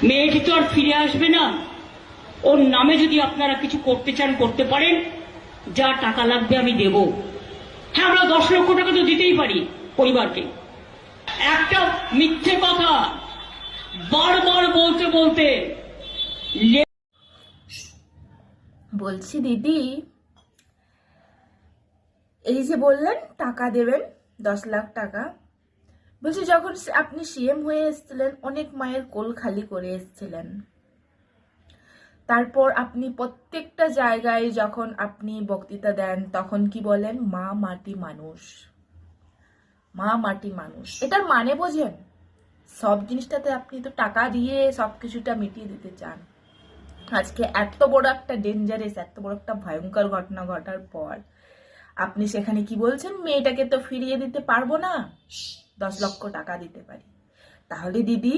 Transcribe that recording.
মেয়েটি তো আর ফিরে আসবে না। ওর নামে যদি আপনারা কিছু করতে চান করতে পারেন, যা টাকা লাগবে আমি দেব। হ্যাঁ, আমরা 10 লক্ষ টাকা তো দিতেই পারি পরিবারকে। একটা মিথ্যে কথা বারবার বলতে বলতে বলছি দিদি, এই যে বললেন টাকা দেবেন 10 লাখ টাকা, বলছি যখন আপনি সিএম হয়ে এসেছিলেন অনেক মায়ের কোল খালি করে এসেছিলেন। তারপর আপনি প্রত্যেকটা জায়গায় যখন আপনি বক্তৃতা দেন তখন কি বলেন? মা মাটি মানুষ, মা মাটি মানুষ। এটার মানে বোঝেন? সব জিনিসটাতে আপনি তো টাকা দিয়ে সবকিছুটা মিটিয়ে দিতে চান। আজকে এত বড় একটা ডেঞ্জারাস, এত বড় একটা ভয়ঙ্কর ঘটনা ঘটার পর আপনি সেখানে কি বলছেন? মেয়েটাকে তো ফিরিয়ে দিতে পারবো না, 10 লক্ষ টাকা দিতে পারি। তাহলে দিদি